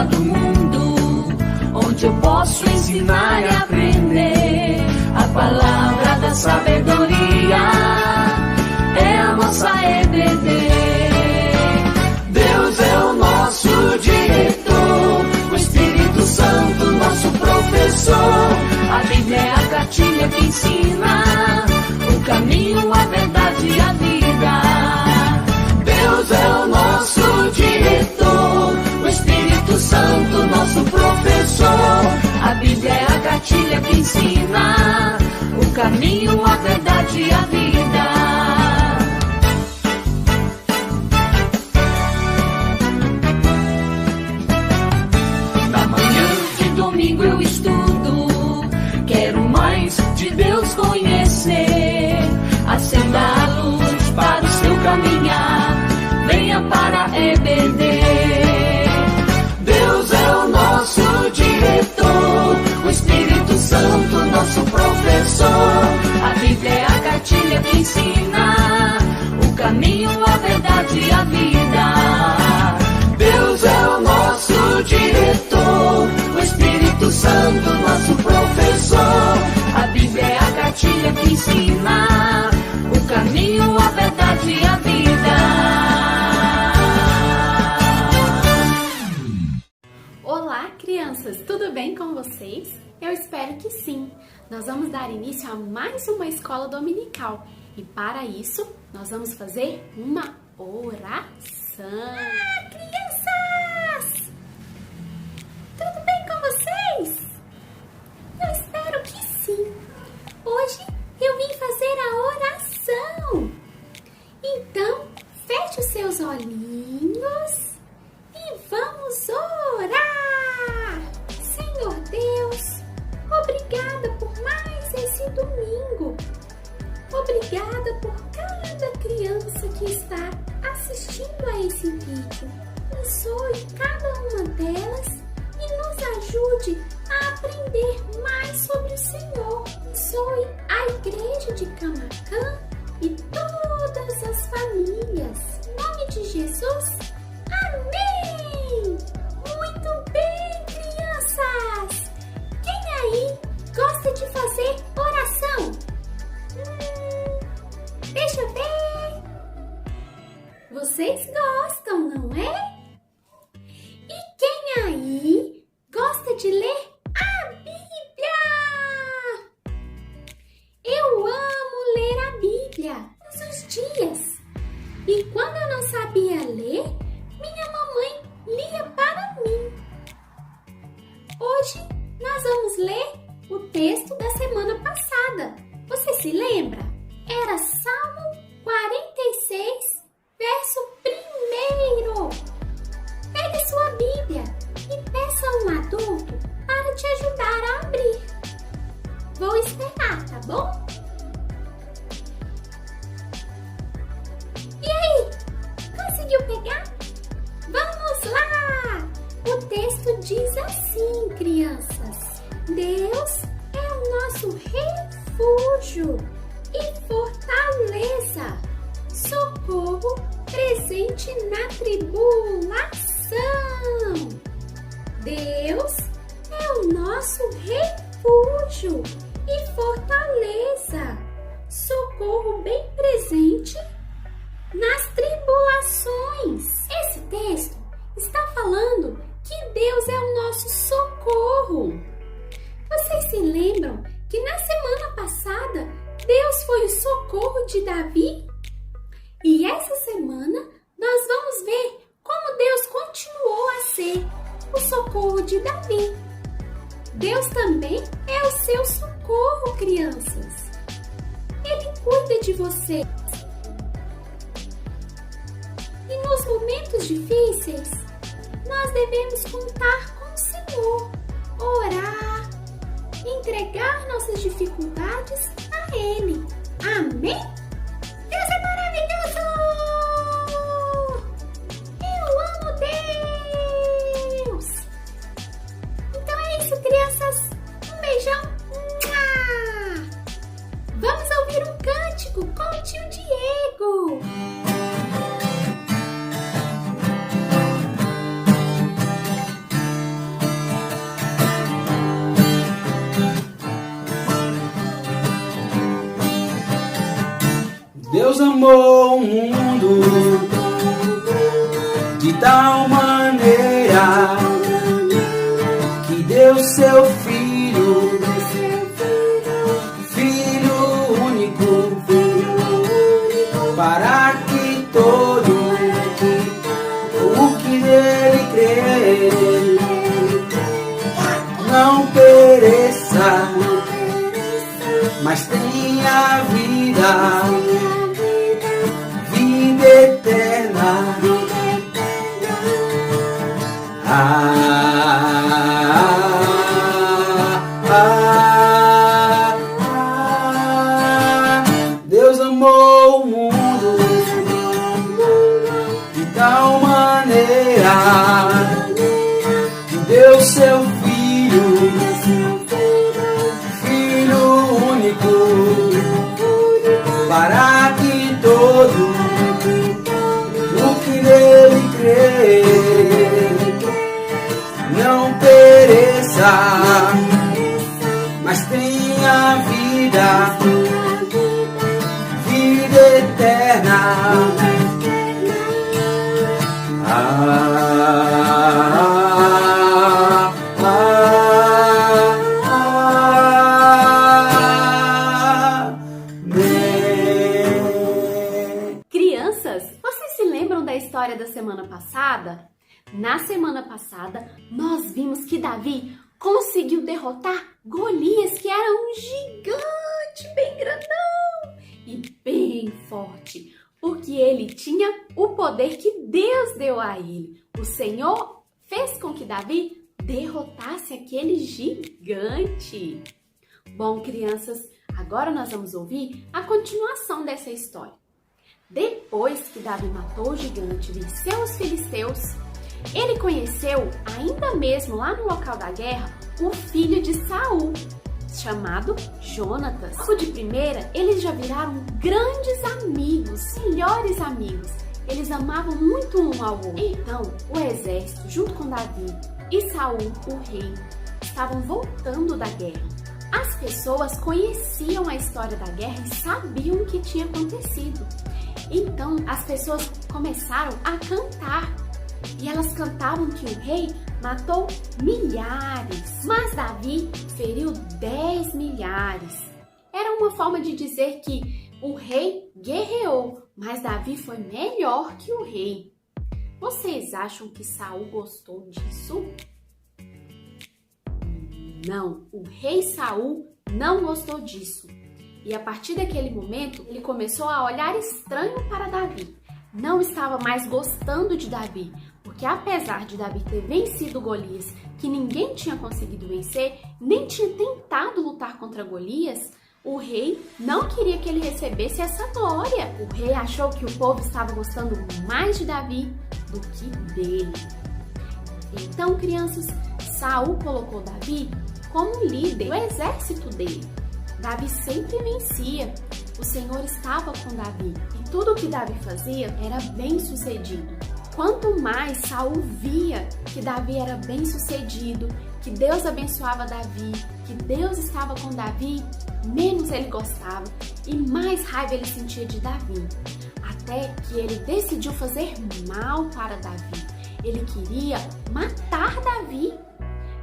do mundo, onde eu posso ensinar e aprender. A palavra da sabedoria é a nossa EBD. Deus é o nosso diretor, o Espírito Santo nosso professor. A Bíblia é a cartilha que ensina o caminho, a verdade e a vida. Deus é o nosso diretor, o Espírito Santo nosso professor. A Bíblia é a cartilha que ensina o caminho, a verdade e a vida. Na manhã de domingo eu estudo, quero mais de Deus conhecer. Acenda a luz para o seu caminhar, venha para a EBD. Deus é o nosso diretor, o Espírito Santo nosso professor. A Bíblia é a cartilha que ensina o caminho, a verdade e a vida. Deus é o nosso diretor, o Espírito Santo nosso professor. A Bíblia é a cartilha que ensina o caminho, a verdade e a vida. Olá, crianças! Tudo bem com vocês? Eu espero que sim! Nós vamos dar início a mais uma escola dominical e para isso nós vamos fazer uma oração. Crianças! Tudo bem com vocês? Eu espero que sim! Hoje eu vim fazer a oração! Então, feche os seus olhinhos e vamos orar! Senhor Deus, obrigada por mais esse domingo. Obrigada por cada criança que está assistindo a esse vídeo. Abençoe cada uma delas e nos ajude a aprender mais sobre o Senhor. Abençoe a Igreja de Camaquã e todas as famílias. Em nome de Jesus, amém! Muito bem, crianças! Quem aí gosta de fazer oração? Deixa eu ver! Vocês gostam, não é? E quem aí gosta de ler a Bíblia? Eu amo ler a Bíblia todos os dias. E quando eu não sabia ler, minha mamãe lia para mim. Hoje nós vamos ler o texto da semana passada. Você se lembra? Era Salmo 46, verso 1. Pegue sua Bíblia e peça a um adulto para te ajudar a abrir. Vou esperar, tá bom? E aí? Conseguiu pegar? Vamos lá! O texto diz assim, crianças: Deus é o nosso refúgio e fortaleza, socorro presente na tribulação. Deus é o nosso refúgio e fortaleza, socorro bem presente nas tribulações. Esse texto está falando que Deus é o nosso socorro. Vocês se lembram que na semana passada Deus foi o socorro de Davi? E essa semana nós vamos ver como Deus continuou a ser o socorro de Davi. Deus também é o seu socorro, crianças. Ele cuida de você. E nos momentos difíceis, nós devemos contar com o Senhor, orar, entregar nossas dificuldades a Ele. Amém? Deus é maravilhoso! Eu amo Deus! Então é isso, crianças. Um beijão. Vamos ouvir um cântico com o tio Diego. Deus amou o mundo de tal maneira que deu seu Filho, Filho único, para que todo o que nele crê não pereça, mas tenha vida, vida eterna. Deus amou o mundo de tal maneira que deu seu Filho, Filho único, para que todo o que nele crê não pereça, mas tenha vida, vida eterna. Crianças, vocês se lembram da história da semana passada? Na semana passada, nós vimos que Davi conseguiu derrotar Golias, que era um gigante bem grandão e bem forte, porque ele tinha o poder que Deus deu a ele. O Senhor fez com que Davi derrotasse aquele gigante. Bom, crianças, agora nós vamos ouvir a continuação dessa história. Depois que Davi matou o gigante e venceu os filisteus, ele conheceu, ainda mesmo lá no local da guerra, o filho de Saul, chamado Jonatas. Logo de primeira, eles já viraram grandes amigos, melhores amigos. Eles amavam muito um ao outro. Então, o exército, junto com Davi e Saul, o rei, estavam voltando da guerra. As pessoas conheciam a história da guerra e sabiam o que tinha acontecido. Então, as pessoas começaram a cantar. E elas cantavam que o rei matou milhares, mas Davi feriu 10 milhares. Era uma forma de dizer que o rei guerreou, mas Davi foi melhor que o rei. Vocês acham que Saul gostou disso? Não, o rei Saul não gostou disso. E a partir daquele momento, ele começou a olhar estranho para Davi. Não estava mais gostando de Davi, porque apesar de Davi ter vencido Golias, que ninguém tinha conseguido vencer, nem tinha tentado lutar contra Golias, o rei não queria que ele recebesse essa glória. O rei achou que o povo estava gostando mais de Davi do que dele. Então, crianças, Saul colocou Davi como líder do exército dele. Davi sempre vencia. O Senhor estava com Davi e tudo o que Davi fazia era bem sucedido. Quanto mais Saul via que Davi era bem sucedido, que Deus abençoava Davi, que Deus estava com Davi, menos ele gostava e mais raiva ele sentia de Davi. Até que ele decidiu fazer mal para Davi. Ele queria matar Davi.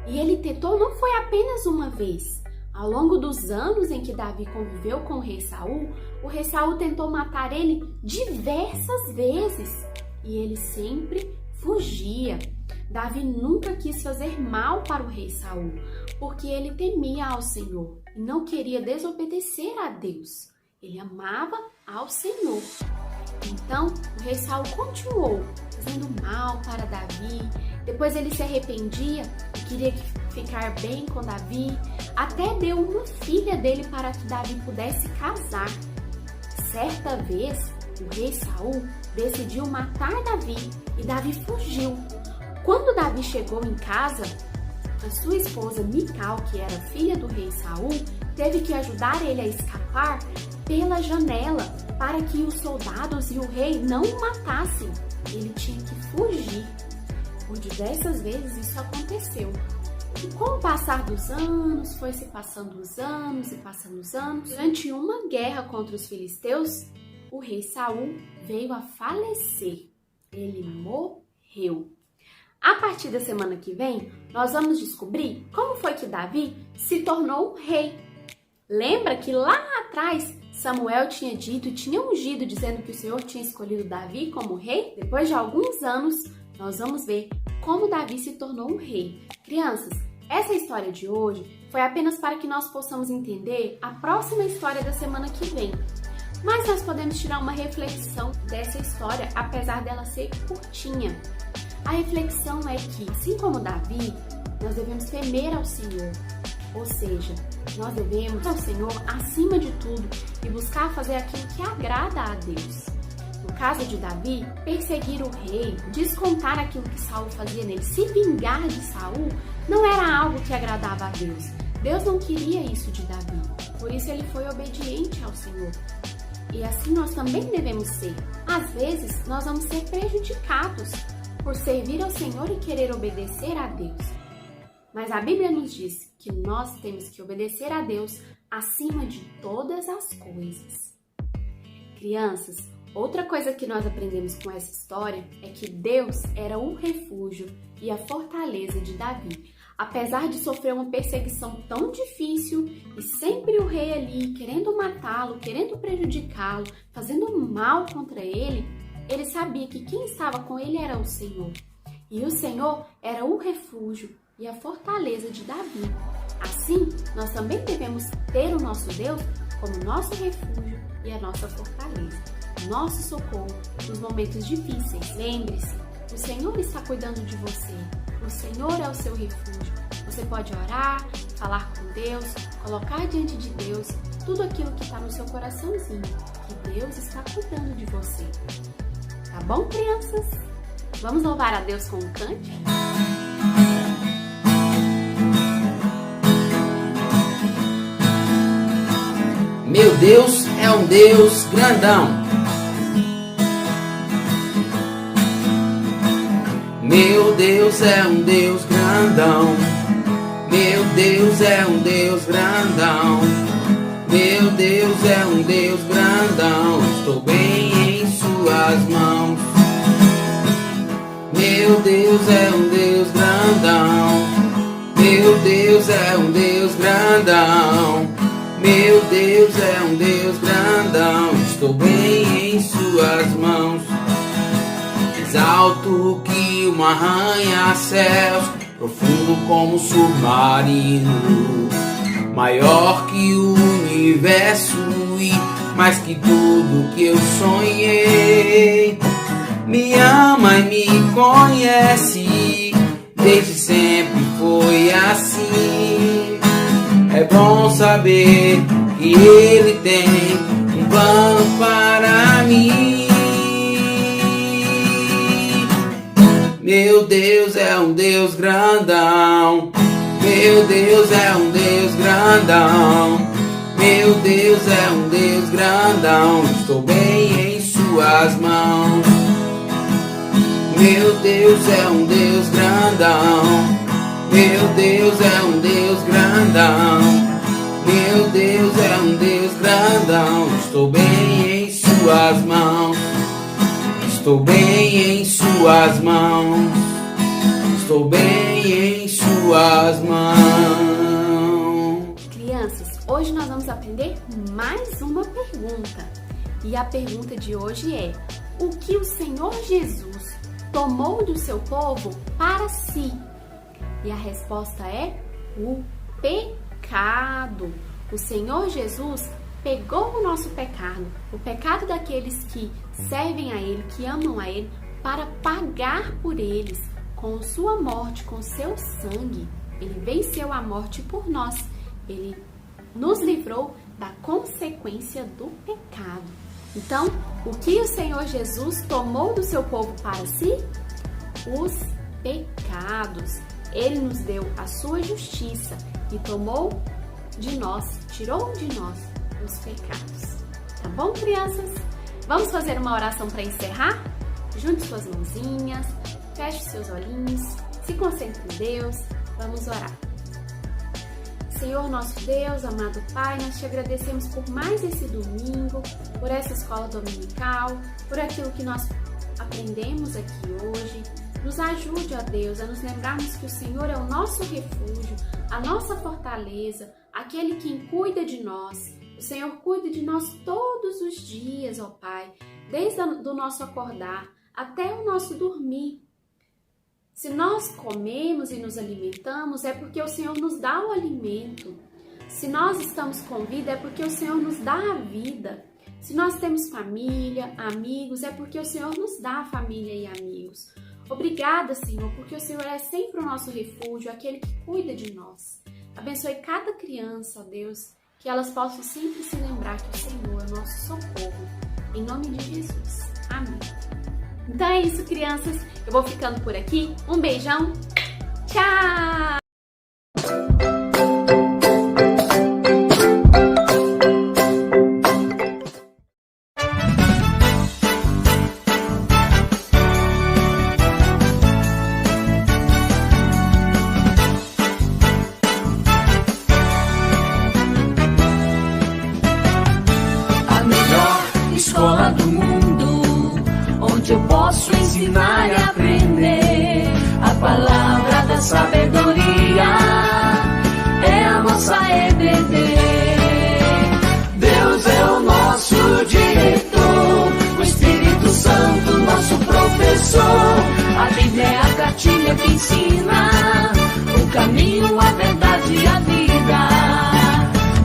E ele tentou não foi apenas uma vez. Ao longo dos anos em que Davi conviveu com o rei Saul tentou matar ele diversas vezes. E ele sempre fugia. Davi nunca quis fazer mal para o rei Saul, porque ele temia ao Senhor e não queria desobedecer a Deus. Ele amava ao Senhor. Então, o rei Saul continuou fazendo mal para Davi. Depois ele se arrependia e queria ficar bem com Davi. Até deu uma filha dele para que Davi pudesse casar. Certa vez, o rei Saul decidiu matar Davi e Davi fugiu. Quando Davi chegou em casa, a sua esposa Mical, que era filha do rei Saul, teve que ajudar ele a escapar pela janela para que os soldados e o rei não o matassem. Ele tinha que fugir. Por diversas vezes isso aconteceu. E com o passar dos anos, foi se passando os anos e passando os anos, durante uma guerra contra os filisteus, o rei Saul veio a falecer. Ele morreu. A partir da semana que vem, nós vamos descobrir como foi que Davi se tornou rei. Lembra que lá atrás Samuel tinha dito e tinha ungido, dizendo que o Senhor tinha escolhido Davi como rei? Depois de alguns anos, nós vamos ver como Davi se tornou um rei. Crianças, essa história de hoje foi apenas para que nós possamos entender a próxima história da semana que vem. Mas nós podemos tirar uma reflexão dessa história, apesar dela ser curtinha. A reflexão é que, assim como Davi, nós devemos temer ao Senhor. Ou seja, nós devemos ao Senhor acima de tudo e buscar fazer aquilo que agrada a Deus. No caso de Davi, perseguir o rei, descontar aquilo que Saul fazia nele, se vingar de Saul, não era algo que agradava a Deus. Deus não queria isso de Davi, por isso ele foi obediente ao Senhor. E assim nós também devemos ser. Às vezes, nós vamos ser prejudicados por servir ao Senhor e querer obedecer a Deus. Mas a Bíblia nos diz que nós temos que obedecer a Deus acima de todas as coisas. Crianças, outra coisa que nós aprendemos com essa história é que Deus era o refúgio e a fortaleza de Davi. Apesar de sofrer uma perseguição tão difícil e sempre o rei ali querendo matá-lo, querendo prejudicá-lo, fazendo mal contra ele, ele sabia que quem estava com ele era o Senhor. E o Senhor era o refúgio e a fortaleza de Davi. Assim, nós também devemos ter o nosso Deus como nosso refúgio e a nossa fortaleza, nosso socorro nos momentos difíceis. Lembre-se, o Senhor está cuidando de você. O Senhor é o seu refúgio. Você pode orar, falar com Deus, colocar diante de Deus tudo aquilo que está no seu coraçãozinho, que Deus está cuidando de você. Tá bom, crianças? Vamos louvar a Deus com um cântico? Meu Deus é um Deus grandão. Meu Deus é um Deus grandão. Meu Deus é um Deus grandão. Meu Deus é um Deus grandão. Estou bem em suas mãos. Meu Deus é um Deus grandão. Meu Deus é um Deus grandão. Meu Deus é um Deus grandão. Estou bem em suas mãos. Mais alto que um arranha-céus, profundo como um submarino, maior que o universo e mais que tudo que eu sonhei. Me ama e me conhece, desde sempre foi assim. É bom saber que Ele tem um plano para mim. Meu Deus é um Deus grandão. Meu Deus é um Deus grandão. Meu Deus é um Deus grandão. Estou bem em suas mãos. Meu Deus é um Deus grandão. Meu Deus é um Deus grandão. Meu Deus é um Deus grandão. Estou bem em suas mãos. Estou bem em suas mãos. Estou bem em suas mãos. Crianças, hoje nós vamos aprender mais uma pergunta. E a pergunta de hoje é: o que o Senhor Jesus tomou do seu povo para si? E a resposta é o pecado. O Senhor Jesus pegou o nosso pecado, o pecado daqueles que servem a Ele, que amam a Ele, para pagar por eles com sua morte, com seu sangue. Ele venceu a morte por nós. Ele nos livrou da consequência do pecado. Então, o que o Senhor Jesus tomou do seu povo para si? Os pecados. Ele nos deu a sua justiça e tomou de nós, tirou de nós os pecados. Tá bom, crianças? Vamos fazer uma oração para encerrar? Junte suas mãozinhas, feche seus olhinhos, se concentre em Deus, vamos orar. Senhor nosso Deus, amado Pai, nós te agradecemos por mais esse domingo, por essa escola dominical, por aquilo que nós aprendemos aqui hoje. Nos ajude, ó Deus, a nos lembrarmos que o Senhor é o nosso refúgio, a nossa fortaleza, aquele quem cuida de nós. O Senhor cuida de nós todos os dias, ó Pai, desde o nosso acordar até o nosso dormir. Se nós comemos e nos alimentamos, é porque o Senhor nos dá o alimento. Se nós estamos com vida, é porque o Senhor nos dá a vida. Se nós temos família, amigos, é porque o Senhor nos dá família e amigos. Obrigada, Senhor, porque o Senhor é sempre o nosso refúgio, aquele que cuida de nós. Abençoe cada criança, ó Deus, que elas possam sempre se lembrar que o Senhor é o nosso socorro. Em nome de Jesus. Amém. Então é isso, crianças. Eu vou ficando por aqui. Um beijão. Tchau! A melhor escola do mundo, onde eu posso ensinar e aprender. A palavra da sabedoria é a nossa EBD. Deus é o nosso diretor, o Espírito Santo nosso professor. A Bíblia é a cartilha que ensina o caminho, a verdade e a vida.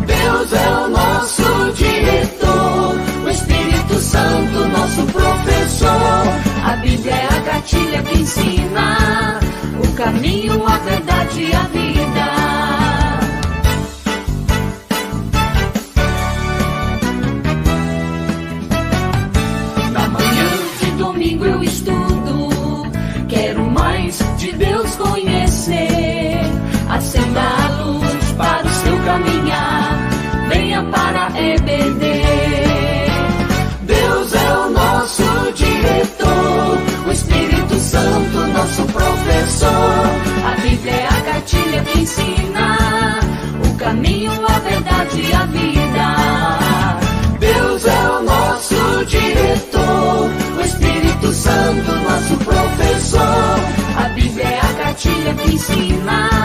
Deus é o nosso diretor, o Espírito Santo nosso professor. A Bíblia é a cartilha que ensina o caminho, a verdade e a vida. Na manhã de domingo eu estudo, quero mais de Deus conhecer. Acenda a luz para o seu caminhar, venha para a EBD. Deus é o nosso diretor, o Espírito Santo nosso professor. A Bíblia é a cartilha que ensina o caminho, a verdade e a vida. Deus é o nosso diretor, o Espírito Santo nosso professor. A Bíblia é a cartilha que ensina